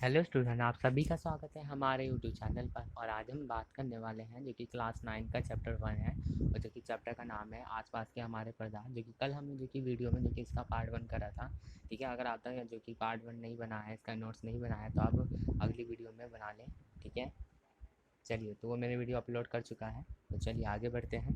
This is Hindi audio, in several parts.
हेलो स्टूडेंट, आप सभी का स्वागत है हमारे यूट्यूब चैनल पर। और आज हम बात करने वाले हैं जो कि क्लास 9 का चैप्टर 1 है, और जो कि चैप्टर का नाम है आसपास के हमारे पदार्थ। जो कि कल हमने जो कि वीडियो में जो कि इसका पार्ट 1 करा था। ठीक है, अगर आप तक जो कि पार्ट 1 नहीं बना है, इसका नोट्स नहीं बनाया, तो आप अगली वीडियो में बना लें। ठीक है, चलिए, तो वो मैंने वीडियो अपलोड कर चुका है। तो चलिए आगे बढ़ते हैं।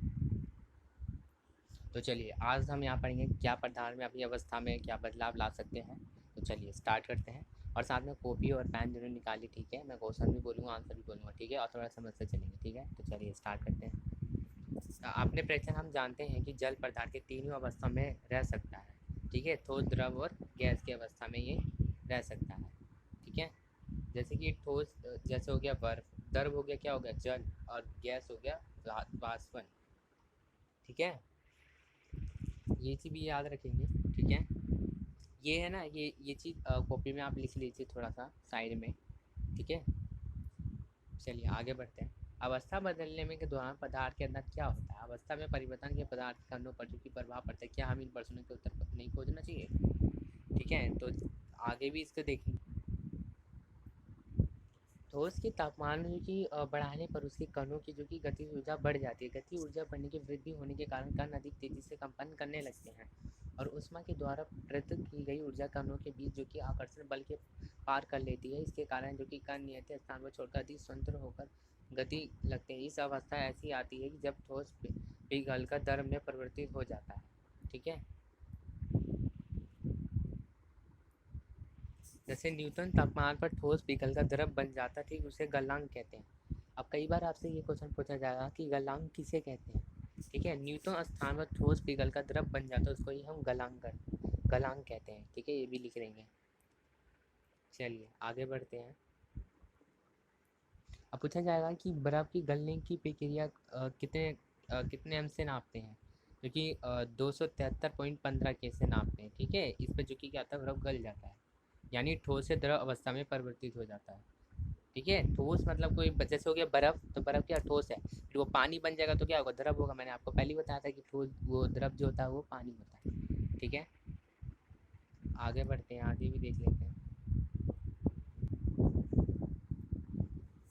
तो चलिए, आज हम यहाँ पढ़ेंगे क्या पदार्थ में अपनी अवस्था में क्या बदलाव ला सकते हैं। तो चलिए स्टार्ट करते हैं। और साथ में कॉपी और पेन जरूर निकालिए। ठीक है, मैं क्वेश्चन भी बोलूँगा, आंसर भी बोलूँगा। ठीक है, और थोड़ा समझ से चलेंगे। ठीक है, तो चलिए स्टार्ट करते हैं। अपने प्रश्न हम जानते हैं कि जल पदार्थ के तीनों अवस्था में रह सकता है। ठीक है, ठोस, द्रव और गैस की अवस्था में ये रह सकता है। ठीक है, जैसे कि ठोस जैसे हो गया बर्फ, द्रव हो गया क्या हो गया जल, और गैस हो गया वाष्पन। ठीक है, ये चीज़ भी याद रखेंगे। ठीक है, ये है ना, ये चीज़ कॉपी में आप लिख लीजिए थोड़ा सा साइड में। ठीक है, चलिए आगे बढ़ते हैं। अवस्था बदलने में के दौरान पदार्थ के अंदर क्या होता है? अवस्था में परिवर्तन के पदार्थ के कणों पर जो कि प्रभाव पड़ता है, क्या हम इन प्रश्नों के उत्तर नहीं खोजना चाहिए? ठीक है, तो आगे भी इसको देखेंगे। ठोस के तापमान जो कि बढ़ाने पर उसके कणों की जो कि गति ऊर्जा बढ़ जाती है। गति ऊर्जा बढ़ने की वृद्धि होने के कारण कण अधिक तेजी से कंपन करने लगते हैं, और ऊष्मा के द्वारा प्रयुक्त की गई ऊर्जा कणों के बीच जो कि आकर्षण बल के पार कर लेती है। इसके कारण जो कि कण नियत स्थान पर छोड़कर अधिक स्वतंत्र होकर गति लगते हैं। इस अवस्था ऐसी आती है कि जब ठोस पिघलकर द्रव में परिवर्तित हो जाता है। ठीक है, जैसे न्यूटन तापमान पर ठोस पिघलकर द्रव बन जाता है, ठीक उसे गलनांक कहते हैं। अब कई बार आपसे ये क्वेश्चन पूछा जाएगा कि गलनांक किसे कहते हैं। ठीक है, न्यूटन स्थान पर ठोस पिघलकर द्रव बन जाता है, उसको ही हम गलनांक कहते हैं। ठीक है, ये भी लिख लेंगे। चलिए आगे बढ़ते हैं। अब पूछा जाएगा कि बर्फ की गलने की प्रक्रिया कितने एम से नापते हैं? जो कि 273.15 के से नापते हैं। ठीक है, इस पर जो कि क्या होता है, बर्फ गल जाता है, यानी ठोस से द्रव अवस्था में परिवर्तित हो जाता है। ठीक है, ठोस मतलब कोई जैसे हो गया बर्फ, तो बर्फ क्या ठोस है, फिर वो पानी बन जाएगा तो क्या होगा, द्रव होगा। मैंने आपको पहले ही बताया था कि ठोस वो द्रव जो होता है वो पानी होता है। ठीक है, आगे बढ़ते हैं, आगे भी देख लेते हैं।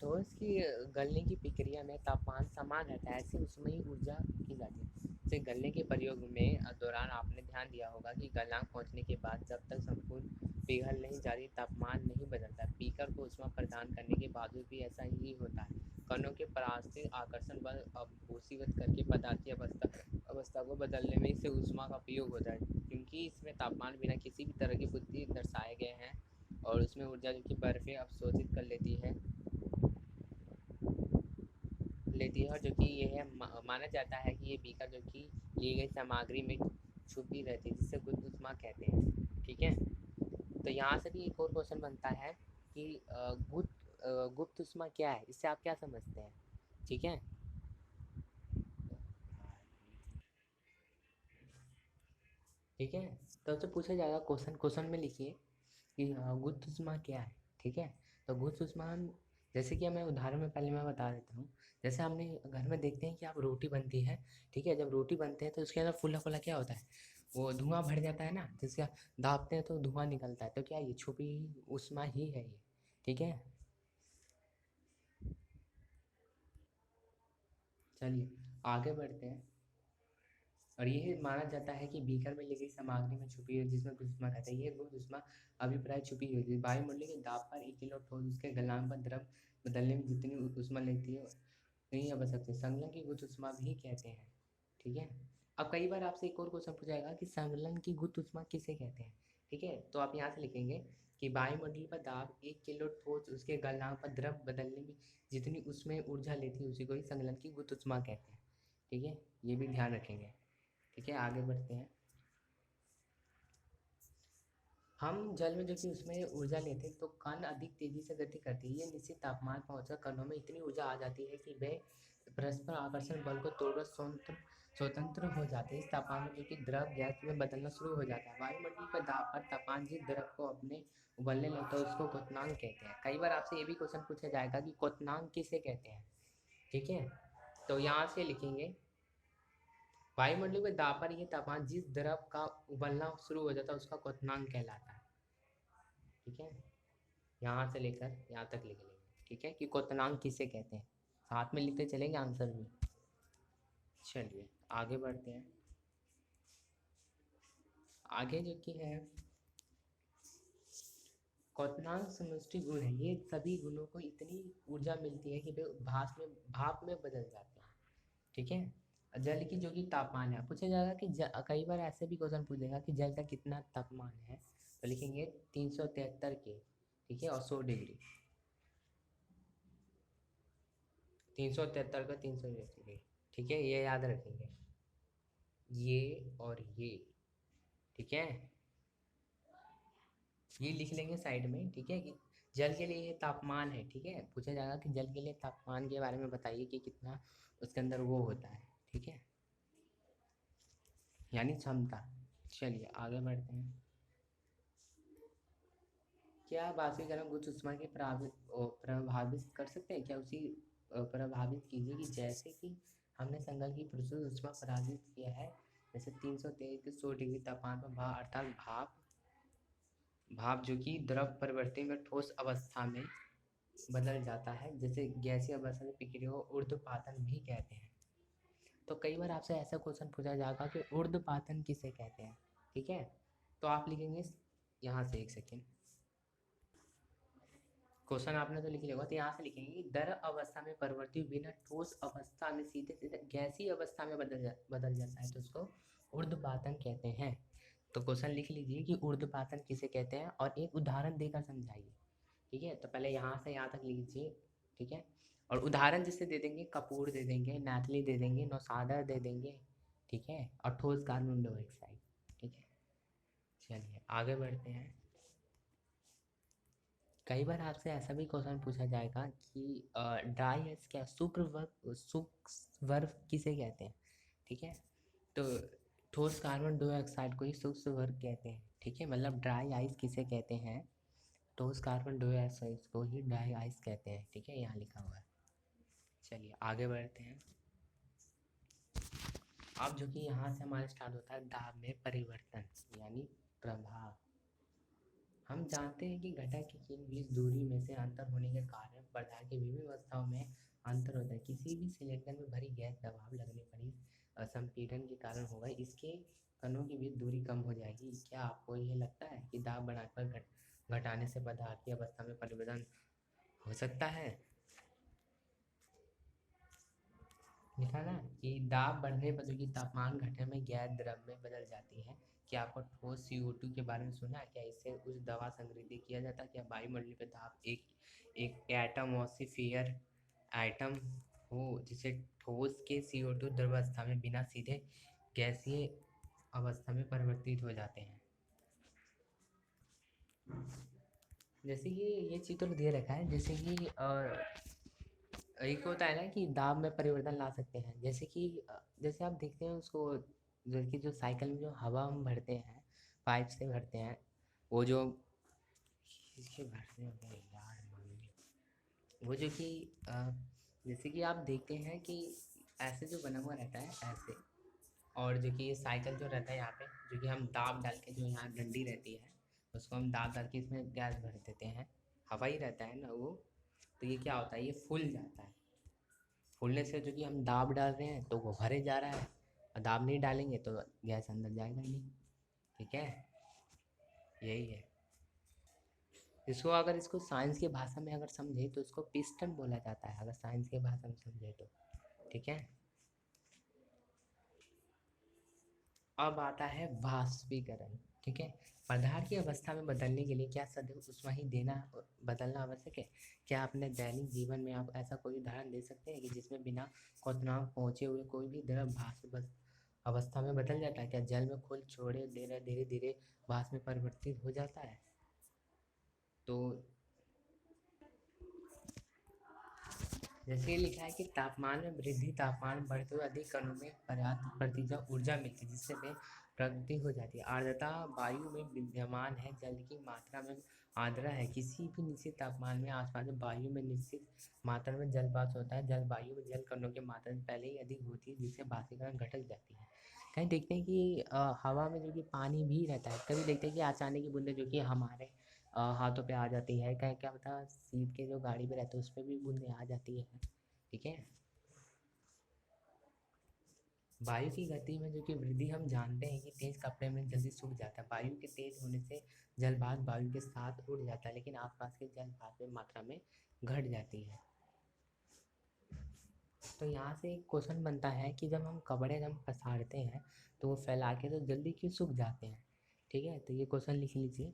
ठोस की गलने की प्रक्रिया में तापमान समान रहता है, ऐसे उसमें ही ऊर्जा की जाती है। जैसे गलने के प्रयोग में दौरान आपने ध्यान दिया होगा कि गलनांक पहुंचने के बाद जब तक संपूर्ण पिघल नहीं जाती, तापमान नहीं बदलता। पीकर को ऊष्मा प्रदान करने के बावजूद भी ऐसा ही होता है। कणों के परास्थित आकर्षण बल अभूषित करके पदार्थ की अवस्था को बदलने में इसे ऊष्मा का उपयोग होता है, क्योंकि इसमें तापमान बिना किसी भी तरह की बुद्धि दर्शाए गए हैं, और उसमें ऊर्जा जो कि बर्फें अवशोषित कर लेती है, और जो कि ये है माना जाता है कि ये बीकर जो कि ली गई सामग्री में छुपी रहती है, जिससे गुप्त ऊष्मा कहते हैं। ठीक है, तो यहाँ से भी एक और क्वेश्चन बनता है कि गुप्त ऊष्मा क्या है, इससे आप क्या समझते हैं? ठीक है, ठीक है, तो उससे पूछा जाएगा क्वेश्चन, क्वेश्चन में लिखिए कि गुप्त ऊष्मा क्या है। ठीक है, तो गुप्त ऊष्मा हम, जैसे कि मैं उदाहरण में पहले मैं बता देता हूँ। जैसे हमने घर में देखते हैं कि आप रोटी बनती है। ठीक है, जब रोटी बनते हैं तो उसके अंदर फूला फूला क्या होता है, वो धुआं भर जाता है ना, जिसका दाबते हैं तो धुआं निकलता है। तो क्या ये छुपी ऊष्मा ही है ये? ठीक है, चलिए आगे बढ़ते हैं। और यह माना जाता है कि बीकर में ली गई सामग्री में छुपी है, जिसमें गुप्त ऊष्मा कहते हैं। यह गुप्त ऊष्मा अभिप्राय छुपी होती है। वायुमंडल के दाब पर 1 किलो ठोस उसके गलनांक पर द्रव बदलने में जितनी ऊष्मा लेती है, नहीं बच सकते, संलग्न की गुप्त ऊष्मा भी कहते हैं। ठीक है, अब कई बार आपसे एक और क्वेश्चन पूछाएगा कि संलग्न की गुप्त ऊष्मा किसे कहते हैं। ठीक है, तो आप यहाँ से लिखेंगे कि वायुमंडल पर दाब 1 किलो ठोस उसके गलनांक पर द्रव बदलने में जितनी उसमें ऊर्जा लेती है, उसी को ही संलग्न की गुप्त ऊष्मा कहते हैं। ठीक है, ये भी ध्यान रखेंगे। ठीक है, आगे बढ़ते हैं। हम जल में जो कि उसमें ऊर्जा लेते हैं, तो कण अधिक तेजी से गति करती है। ये निश्चित तापमान पहुंचकर कणों में इतनी ऊर्जा आ जाती है कि वे परस्पर आकर्षण बल को तोड़कर स्वतंत्र हो जाते हैं। इस तापमान में जो कि द्रव गैस में बदलना शुरू हो जाता है। वायुमंडल के दाब पर तापमान जिस द्रव को अपने उबलने लगता है उसको क्वथनांक कहते हैं। कई बार आपसे ये भी क्वेश्चन पूछा जाएगा कि क्वथनांक किसे कहते हैं। ठीक है, तो यहाँ से लिखेंगे वायुमंडल के दाब पर यह तापमान जिस द्रव का उबलना शुरू हो जाता है उसका क्वथनांक कहलाता है। ठीक है, यहाँ से लेकर यहाँ तक लिख लेंगे, ठीक है, कि क्वथनांक किसे कहते हैं। साथ में लिखते चलेंगे आंसर भी। चलिए आगे बढ़ते हैं। आगे जो कि है क्वथनांक समष्टि गुण है। ये सभी गुणों को इतनी ऊर्जा मिलती है कि वे भाप में बदल जाते हैं, ठीक है। जल की जो कि तापमान है, पूछा जाएगा कि कई बार ऐसे भी क्वेश्चन पूछेगा कि जल का कितना तापमान है, तो लिखेंगे 373 के, ठीक है, और 100 डिग्री। 373 का 300 डिग्री, ठीक है, ये याद रखेंगे, ये और ये, ठीक है, ये लिख लेंगे साइड में, ठीक है। कि जल के लिए ये तापमान है, ठीक है। पूछा जाएगा कि जल के लिए तापमान के बारे में बताइए कि कितना उसके अंदर वो होता है, ठीक है, यानी क्षमता। चलिए आगे बढ़ते हैं। क्या बाष्पीकरण कुछ ऊष्मा के प्रभावित कर सकते हैं? क्या उसी प्रभावित कीजिए कि जैसे कि हमने संगल की प्रस्तुत ऊष्मा पराजित किया है, जैसे 323 के 100 डिग्री तापमान पर भाप अर्थात भाप जो कि द्रव परिवर्तन में ठोस अवस्था में बदल जाता है, जैसे गैसीय अवस्था में प्रक्रिया को ऊर्ध्वपातन भी कहते हैं। तो कई बार आपसे ऐसा क्वेश्चन पूछा जाएगा कि ऊर्ध्वपातन किसे कहते हैं, ठीक है। तो आप लिखेंगे यहाँ से, एक सेकेंड, क्वेश्चन आपने तो लिख लिया होगा, तो यहाँ से लिखेंगे कि द्रव अवस्था में परिवर्तित बिना ठोस अवस्था में सीधे सीधे गैसीय अवस्था में बदल जाता है, तो उसको ऊर्ध्वपातन कहते हैं। तो क्वेश्चन लिख लीजिए कि ऊर्ध्वपातन किसे कहते हैं और एक उदाहरण देकर समझाइए, ठीक है। तो पहले यहाँ से यहाँ तक लीजिए, ठीक है, और उदाहरण जिससे दे देंगे, कपूर दे देंगे, नाथली दे देंगे, नौसादर दे देंगे, ठीक है, और ठोस कार्बन डाइऑक्साइड, ठीक है। चलिए आगे बढ़ते हैं। कई बार आपसे ऐसा भी क्वेश्चन पूछा जाएगा कि ड्राई आइस क्या शुष्क बर्फ किसे कहते हैं, ठीक है। तो ठोस कार्बन डाइऑक्साइड को ही शुष्क बर्फ कहते हैं, ठीक है, मतलब ड्राई आइस किसे कहते हैं, ठोस कार्बन डाइऑक्साइड को ही ड्राई आइस कहते हैं, ठीक है, यहाँ लिखा हुआ है। चलिए आगे बढ़ते हैं। अब जो कि यहाँ से हमारा स्टार्ट होता है दाब में परिवर्तन यानी प्रभाव। हम जानते हैं कि घटक के बीच दूरी में से अंतर होने के कारण पदार्थ की विभिन्न अवस्थाओं में अंतर होता है। किसी भी सिलेंडर में भरी गैस दबाव लगने पर इस संपीड़न के कारण होगा, इसके कणों के बीच दूरी कम हो जाएगी। क्या आपको यह लगता है कि दाब बढ़ाकर घटाने से पदार्थ की अवस्था में परिवर्तन हो सकता है? लिखा ना कि दाब बढ़ने पर जो कि तापमान घटने में गैस द्रव में बदल जाती है। क्या आपको ठोस CO2 के बारे में सुना है? क्या इससे कुछ दवा संग्रहित किया जाता है? क्या वायुमंडलीय पे दाब एक एक एटमॉस्फेयर आइटम हो जिसे ठोस के CO2 द्रवावस्था में बिना सीधे गैसीय अवस्था में परिवर्तित हो जाते हैं। जैसे कि ये चित्र दे रखा है, जैसे कि एक होता है ना कि दाब में परिवर्तन ला सकते हैं, जैसे कि जैसे आप देखते हैं उसको, जैसे कि जो साइकिल में जो हवा हम भरते हैं, पाइप से भरते हैं, वो जो किसके भरते हैं यार, वो जो कि जैसे कि आप देखते हैं कि ऐसे जो बना हुआ रहता है ऐसे, और जो कि ये साइकिल जो रहता है यहाँ पे, जो कि हम दाब डाल के, जो यहाँ डंडी रहती है उसको हम दाब डाल के इसमें गैस भर देते हैं, हवा ही रहता है ना वो, तो ये क्या होता है, ये फूल जाता है। फूलने से जो कि हम दाब डाल रहे हैं तो वो भरे जा रहा है, और दाब नहीं डालेंगे तो गैस अंदर जाएगा नहीं, ठीक है, यही है। इसको अगर इसको साइंस की भाषा में अगर समझे तो इसको पिस्टन बोला जाता है, अगर साइंस की भाषा में समझे तो, ठीक है। अब आता है वाष्पीकरण, ठीक है। पदार्थ की अवस्था में बदलने के लिए क्या सदैव उष्मा ही बदलना आवश्यक है? क्या अपने दैनिक जीवन में आप ऐसा कोई उदाहरण दे सकते हैं कि जिसमें बिना क्वथनांक पहुंचे हुए कोई भी द्रव भाप अवस्था में बदल जाता है? क्या जल में खोल छोड़े धीरे धीरे धीरे भाप में परिवर्तित हो जाता है? तो जैसे ये लिखा है कि तापमान में वृद्धि, तापमान बढ़ते हुए अधिक कणों में पर्याप्त प्रतिशत ऊर्जा मिलती है, जिससे वे प्रगति हो जाती है। आर्द्रता वायु में विद्यमान है, जल की मात्रा में आर्द्रता है। किसी भी निश्चित तापमान में आसपास में वायु में निश्चित मात्रा में जल वाष्प होता है। जल वायु में जल कणों की मात्रा पहले ही अधिक होती है, जिससे बाष्पीकरण घटक जाती है। कहीं देखते हैं कि हवा में जो कि पानी भी रहता है, कभी देखते हैं कि अचानक की बूंदें जो कि हमारे हाथों पे आ जाती है, क्या क्या पता सीट के जो गाड़ी पे रहते हैं उस पर भी बूंदें आ जाती है। ठीक है। वायु की गति में जो कि वृद्धि हम जानते हैं कि तेज कपड़े में जल्दी सूख जाता है। वायु के तेज होने से जलभाग वायु के साथ उड़ जाता है, लेकिन आसपास के जलभाग में मात्रा में घट जाती है। तो यहाँ से एक क्वेश्चन बनता है कि जब हम कपड़े जब पसारते हैं तो वो फैला के तो जल्दी क्यों सूख जाते हैं। ठीक है, तो ये क्वेश्चन लिख लीजिए।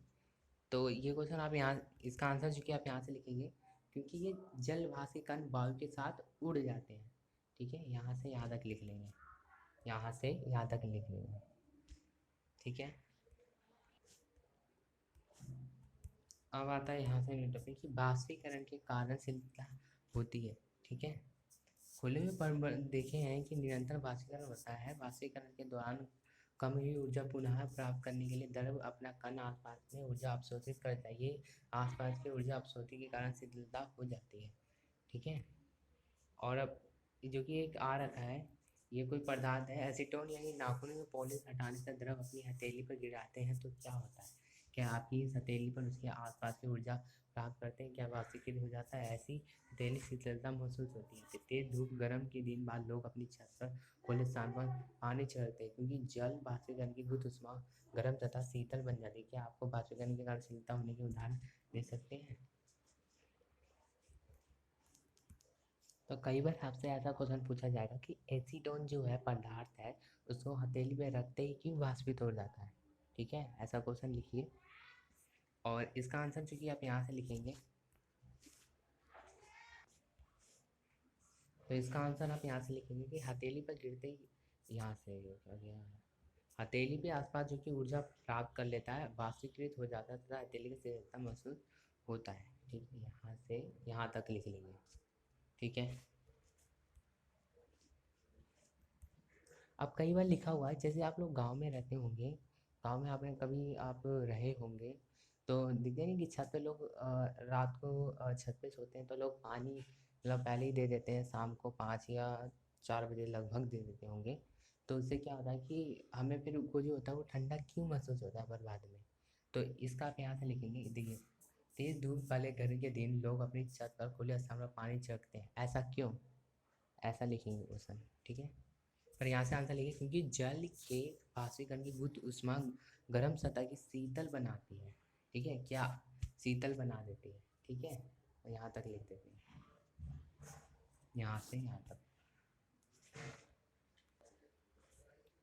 तो ये क्वेश्चन आप यहाँ, इसका आंसर जो कि आप यहाँ से लिखेंगे, क्योंकि ये जलभाग के कण वायु के साथ उड़ जाते हैं। ठीक है, यहाँ से यहाँ तक लिख लेंगे, यहाँ से यहाँ तक लिख लेंगे। ठीक है। अब आता है यहाँ से टॉपिक कि बाष्पीकरण के कारण शीतलता होती है। ठीक है। खुले में पर देखे हैं कि निरंतर बाष्पीकरण होता है। बाष्पीकरण के दौरान कम ही ऊर्जा पुनः प्राप्त करने के लिए द्रव अपना कण आसपास में ऊर्जा अवशोषित करता है। ये आसपास की ऊर्जा अवशोषित के कारण शीतलता हो जाती है। ठीक है। और अब जो कि एक आ रखा है, ये कोई पदार्थ है एसीटोन, यानी नाखून में पॉलिश हटाने से द्रव अपनी हथेली पर गिराते हैं तो क्या होता है। क्या आपकी इस हथेली पर उसके आसपास की ऊर्जा प्राप्त करते हैं, क्या वाष्पीकृत हो जाता है। ऐसी हथेली शीतलता महसूस होती है। तेज धूप गर्म के दिन बाद लोग अपनी छत पर खुले स्थान पर पानी चढ़ते हैं, क्योंकि जल वाष्पीकरण की गुप्त ऊष्मा गर्म तथा शीतल बन जाती है। क्या आपको वाष्पीकरण के कारण शीतलता होने के उदाहरण दे सकते हैं। तो कई बार आपसे ऐसा क्वेश्चन पूछा जाएगा कि एसीटोन जो है पदार्थ है, उसको हथेली पे रखते ही क्यों वाष्पित हो जाता है। ठीक है, ऐसा क्वेश्चन लिखिए। और इसका आंसर जो कि आप यहाँ से लिखेंगे, तो इसका आंसर आप यहाँ से लिखेंगे कि हथेली पर गिरते ही, यहाँ से क्या गया, हथेली पे आसपास जो कि ऊर्जा प्राप्त कर लेता है, वाष्पीकृत हो जाता है तथा हथेली का शीतलता महसूस होता है। ठीक है, यहाँ से यहाँ तक लिख लेंगे। ठीक है। अब कई बार लिखा हुआ है, जैसे आप लोग गांव में रहते होंगे, गांव में आपने कभी आप रहे होंगे, तो दिखते नहीं कि छत पे लोग रात को छत पे सोते हैं तो लोग पानी मतलब पहले ही दे देते हैं, शाम को 5 या 4 बजे लगभग दे देते होंगे। तो उससे क्या होता है कि हमें फिर वो जो होता है वो ठंडा क्यों महसूस होता है बर्बाद में। तो इसका आप यहाँ से लिखेंगे, देखिए, तेज धूप वाले गर्मी के दिन लोग अपनी छत पर खुले स्थान पर पानी छिड़कते हैं, ऐसा क्यों, ऐसा लिखेंगे क्वेश्चन। ठीक है। पर यहाँ से आंसर लिखिए, क्योंकि जल के वाष्पीकरण की गुप्त ऊष्मा गर्म सतह की शीतल बनाती है। ठीक है, क्या शीतल बना देती है। ठीक है, और यहाँ तक लिख देते हैं, यहाँ से यहाँ तक।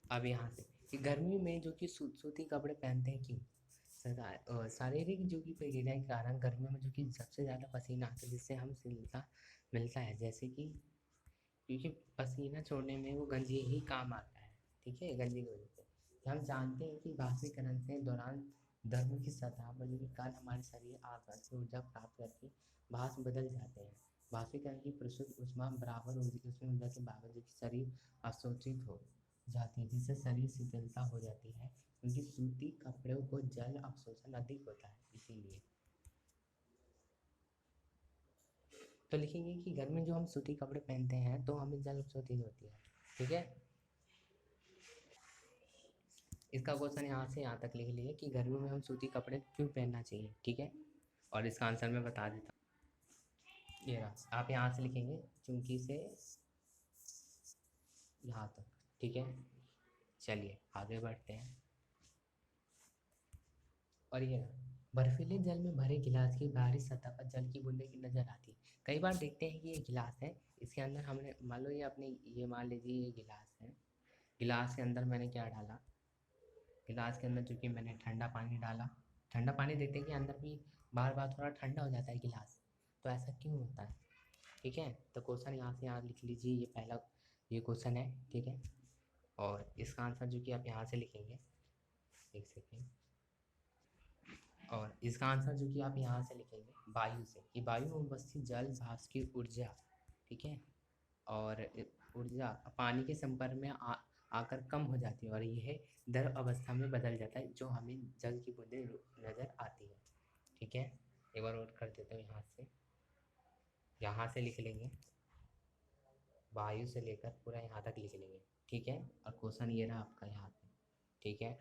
अब यहाँ से कि गर्मी में जो कि सूती कपड़े पहनते हैं क्यों। शारीरिक जो कि प्रक्रिया के कारण गर्मियों में जो कि सबसे ज़्यादा पसीना आता है, जिससे हम शीतलता मिलता है, जैसे कि क्योंकि पसीना छोड़ने में वो गंजी ही काम आता है। ठीक है, गंजी की वजह से हम जानते हैं कि वाष्पीकरण के दौरान द्रव की सतह पर जो कि कण हमारे शरीर आसपास की ऊर्जा प्राप्त करके भाप बदल जाते हैं। वाष्पीकरण की प्रस्तुत ऊष्मा बराबर उसमें ऊर्जा के बावजूद शरीर अवशोषित हो जाती है, जिससे शरीर शीतलता हो जाती है, क्योंकि सूती कपड़ों को जल अवशोषण अधिक होता है इसीलिए। तो लिखेंगे कि घर में जो हम सूती कपड़े पहनते हैं तो हमें जल अवशोषित होती है। ठीक है। इसका क्वेश्चन यहाँ से यहाँ तक लिख लिए कि गर्मियों में हम सूती कपड़े क्यों पहनना चाहिए। ठीक है, और इसका आंसर मैं बता देता हूँ, ये रहा, आप यहाँ से लिखेंगे चूंकि से यहाँ तक। ठीक है, चलिए आगे बढ़ते हैं। और ये रहा, बर्फीले जल में भरे गिलास की बाहरी सतह पर जल की बूंदें की नजर आती है। कई बार देखते हैं कि ये गिलास है, इसके अंदर हमने मान लो ये अपने ये मान लीजिए ये गिलास है, गिलास के अंदर मैंने क्या डाला, गिलास के अंदर चूंकि मैंने ठंडा पानी डाला, ठंडा पानी देखते हैं कि अंदर भी बार बार थोड़ा ठंडा हो जाता है गिलास, तो ऐसा क्यों होता है। ठीक है, तो क्वेश्चन यहाँ से यहाँ लिख लीजिए, ये पहला ये क्वेश्चन है। ठीक है, और इसका आंसर जो कि आप यहाँ से लिखेंगे, एक सेकेंड, और इसका आंसर जो कि आप यहाँ से लिखेंगे वायु से, कि वायु में उपस्थित जल भाप की ऊर्जा। ठीक है, और ऊर्जा पानी के संपर्क में आकर कम हो जाती है और यह द्रव अवस्था में बदल जाता है, जो हमें जल की बूंदें नज़र आती है। ठीक है, एक बार और कर देता हूँ, यहाँ से लिख लेंगे, वायु से लेकर पूरा यहाँ तक लिख लेंगे। ठीक है, और क्वेश्चन ये रहा आपका यहाँ पे। ठीक है,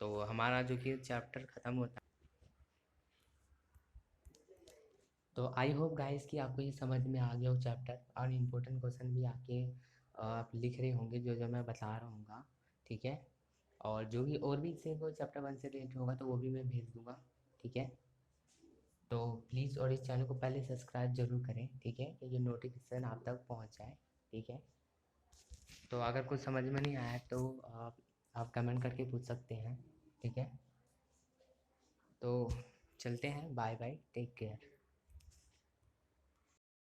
तो हमारा जो कि चैप्टर ख़त्म होता है। तो आई होप गाइस कि आपको ये समझ में आ गया हो चैप्टर, और इम्पोर्टेंट क्वेश्चन भी आपके आप लिख रहे होंगे जो जो मैं बता रहा हूँ, ठीक है। और जो भी और भी इससे कोई चैप्टर 1 से रिलेटेड होगा तो वो भी मैं भेज दूँगा, ठीक है। तो प्लीज़ और इस चैनल को पहले सब्सक्राइब ज़रूर करें, ठीक है, कि ये नोटिफिकेशन आप तक पहुँच जाए, ठीक है। तो अगर कुछ समझ में नहीं आया तो आप कमेंट करके पूछ सकते हैं, ठीक है। तो चलते हैं, बाय बाय, टेक केयर।